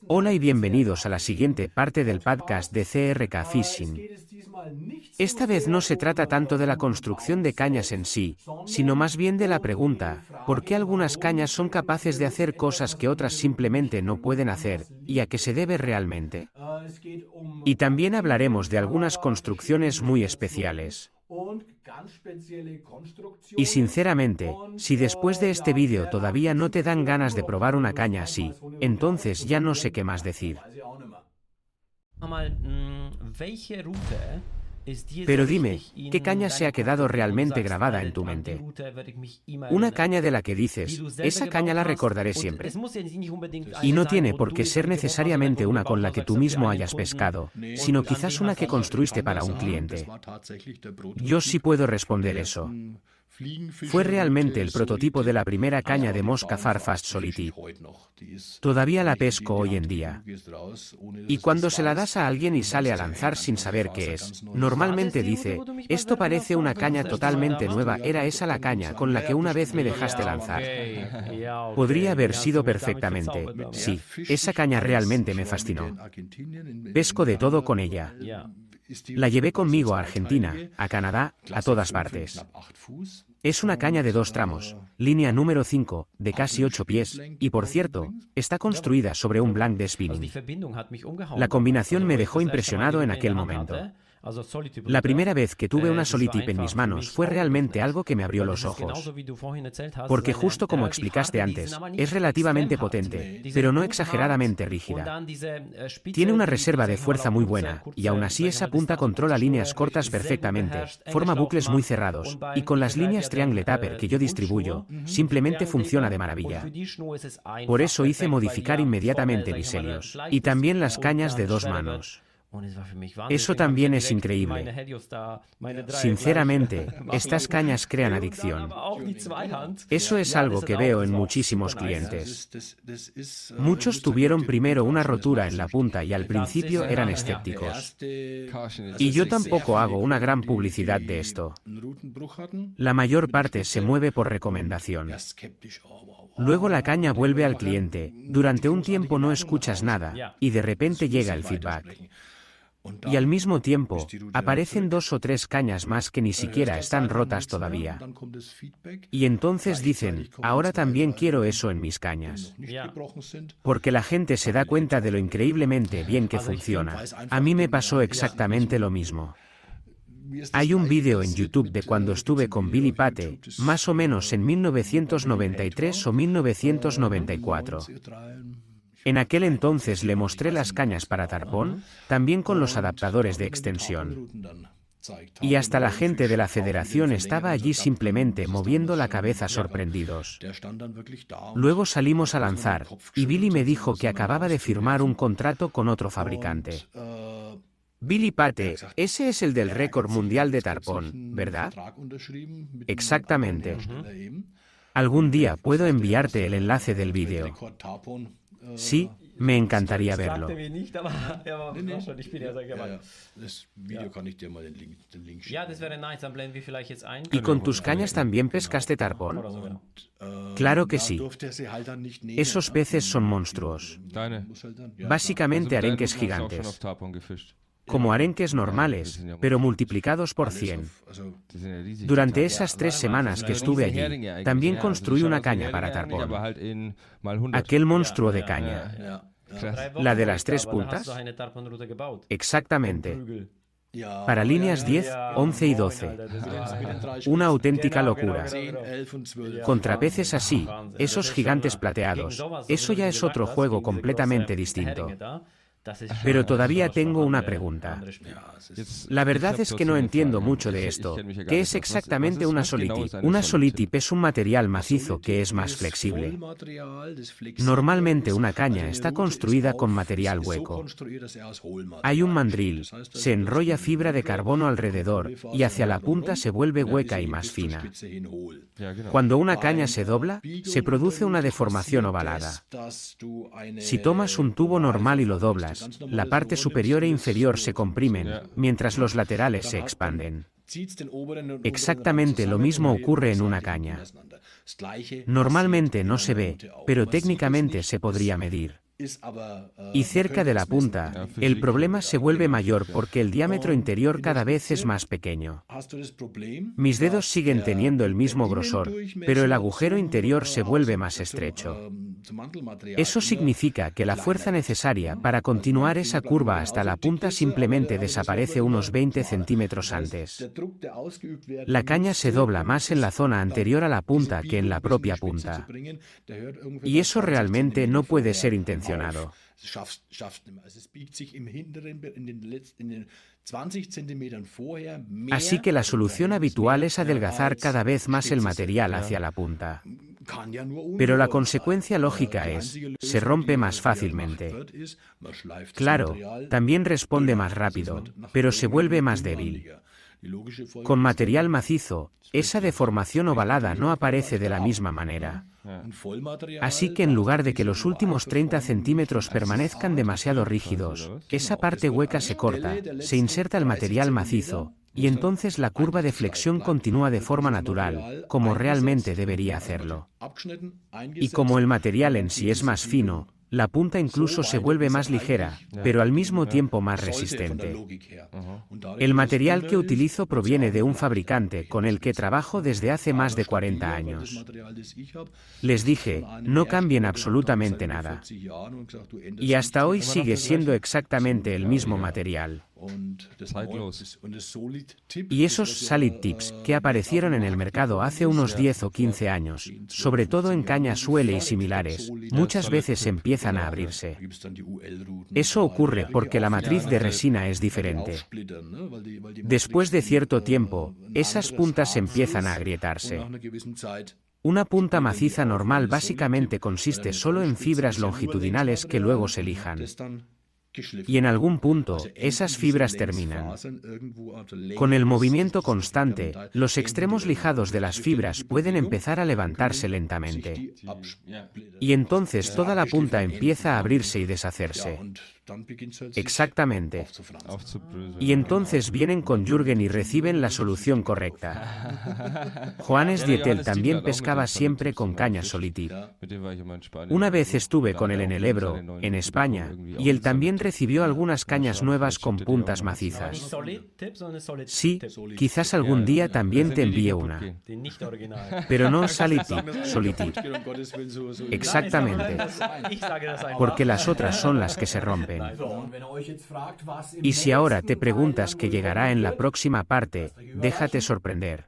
Hola y bienvenidos a la siguiente parte del podcast de CRK Fishing. Esta vez no se trata tanto de la construcción de cañas en sí, sino más bien de la pregunta, ¿por qué algunas cañas son capaces de hacer cosas que otras simplemente no pueden hacer, y a qué se debe realmente? Y también hablaremos de algunas construcciones muy especiales. Y sinceramente, si después de este vídeo todavía no te dan ganas de probar una caña así, entonces ya no sé qué más decir. Pero dime, ¿qué caña se ha quedado realmente grabada en tu mente? Una caña de la que dices, esa caña la recordaré siempre. Y no tiene por qué ser necesariamente una con la que tú mismo hayas pescado, sino quizás una que construiste para un cliente. Yo sí puedo responder eso. Fue realmente el prototipo de la primera caña de mosca Farfast Solitip. Todavía la pesco hoy en día. Y cuando se la das a alguien y sale a lanzar sin saber qué es, normalmente dice, esto parece una caña totalmente nueva, era esa la caña con la que una vez me dejaste lanzar. Podría haber sido perfectamente, sí, esa caña realmente me fascinó. Pesco de todo con ella. La llevé conmigo a Argentina, a Canadá, a todas partes. Es una caña de 2 tramos, línea número 5, de casi 8 pies, y por cierto, está construida sobre un blank de spinning. La combinación me dejó impresionado en aquel momento. La primera vez que tuve una Solitip en mis manos fue realmente algo que me abrió los ojos. Porque justo como explicaste antes, es relativamente potente, pero no exageradamente rígida. Tiene una reserva de fuerza muy buena, y aún así esa punta controla líneas cortas perfectamente, forma bucles muy cerrados, y con las líneas Triangle Taper que yo distribuyo, simplemente funciona de maravilla. Por eso hice modificar inmediatamente mis helios, y también las cañas de 2 manos. Eso también es increíble. Sinceramente, estas cañas crean adicción. Eso es algo que veo en muchísimos clientes. Muchos tuvieron primero una rotura en la punta y al principio eran escépticos. Y yo tampoco hago una gran publicidad de esto. La mayor parte se mueve por recomendación. Luego la caña vuelve al cliente, durante un tiempo no escuchas nada, y de repente llega el feedback. Y al mismo tiempo, aparecen 2 o 3 cañas más que ni siquiera están rotas todavía. Y entonces dicen, ahora también quiero eso en mis cañas. Porque la gente se da cuenta de lo increíblemente bien que funciona. A mí me pasó exactamente lo mismo. Hay un vídeo en YouTube de cuando estuve con Billy Pate, más o menos en 1993 o 1994. En aquel entonces le mostré las cañas para tarpón, también con los adaptadores de extensión. Y hasta la gente de la federación estaba allí simplemente moviendo la cabeza sorprendidos. Luego salimos a lanzar, y Billy me dijo que acababa de firmar un contrato con otro fabricante. Billy Pate, ese es el del récord mundial de tarpón, ¿verdad? Exactamente. Algún día puedo enviarte el enlace del vídeo. Sí, me encantaría verlo. ¿Y con tus cañas también pescaste tarpón? Claro que sí. Esos peces son monstruos. Básicamente arenques gigantes. Como arenques normales, pero multiplicados por 100. Durante esas 3 semanas que estuve allí, también construí una caña para tarpón. Aquel monstruo de caña. ¿La de las 3 puntas? Exactamente. Para líneas 10, 11 y 12. Una auténtica locura. Contra peces así, esos gigantes plateados, eso ya es otro juego completamente distinto. Pero todavía tengo una pregunta. La verdad es que no entiendo mucho de esto. ¿Qué es exactamente una Solitip? Una Solitip es un material macizo que es más flexible. Normalmente una caña está construida con material hueco. Hay un mandril, se enrolla fibra de carbono alrededor, y hacia la punta se vuelve hueca y más fina. Cuando una caña se dobla, se produce una deformación ovalada. Si tomas un tubo normal y lo doblas, la parte superior e inferior se comprimen, mientras los laterales se expanden. Exactamente lo mismo ocurre en una caña. Normalmente no se ve, pero técnicamente se podría medir. Y cerca de la punta, el problema se vuelve mayor porque el diámetro interior cada vez es más pequeño. Mis dedos siguen teniendo el mismo grosor, pero el agujero interior se vuelve más estrecho. Eso significa que la fuerza necesaria para continuar esa curva hasta la punta simplemente desaparece unos 20 centímetros antes. La caña se dobla más en la zona anterior a la punta que en la propia punta. Y eso realmente no puede ser intencionado. Así que la solución habitual es adelgazar cada vez más el material hacia la punta. Pero la consecuencia lógica es, se rompe más fácilmente. Claro, también responde más rápido, pero se vuelve más débil. Con material macizo, esa deformación ovalada no aparece de la misma manera. Así que en lugar de que los últimos 30 centímetros permanezcan demasiado rígidos, esa parte hueca se corta, se inserta el material macizo, y entonces la curva de flexión continúa de forma natural, como realmente debería hacerlo. Y como el material en sí es más fino, la punta incluso se vuelve más ligera, pero al mismo tiempo más resistente. El material que utilizo proviene de un fabricante con el que trabajo desde hace más de 40 años. Les dije, no cambien absolutamente nada. Y hasta hoy sigue siendo exactamente el mismo material. Y esos Solid Tips que aparecieron en el mercado hace unos 10 o 15 años, sobre todo en cañas Suele y similares, muchas veces empiezan a abrirse. Eso ocurre porque la matriz de resina es diferente. Después de cierto tiempo, esas puntas empiezan a agrietarse. Una punta maciza normal básicamente consiste solo en fibras longitudinales que luego se lijan. Y en algún punto, esas fibras terminan. Con el movimiento constante, los extremos lijados de las fibras pueden empezar a levantarse lentamente. Y entonces toda la punta empieza a abrirse y deshacerse. Exactamente. Y entonces vienen con Jürgen y reciben la solución correcta. Johannes Dietel también pescaba siempre con cañas Solid-Tip. Una vez estuve con él en el Ebro, en España, y él también recibió algunas cañas nuevas con puntas macizas. Sí, quizás algún día también te envíe una. Pero no Solid-Tip, Solid-Tip. Exactamente. Porque las otras son las que se rompen. Y si ahora te preguntas qué llegará en la próxima parte, déjate sorprender.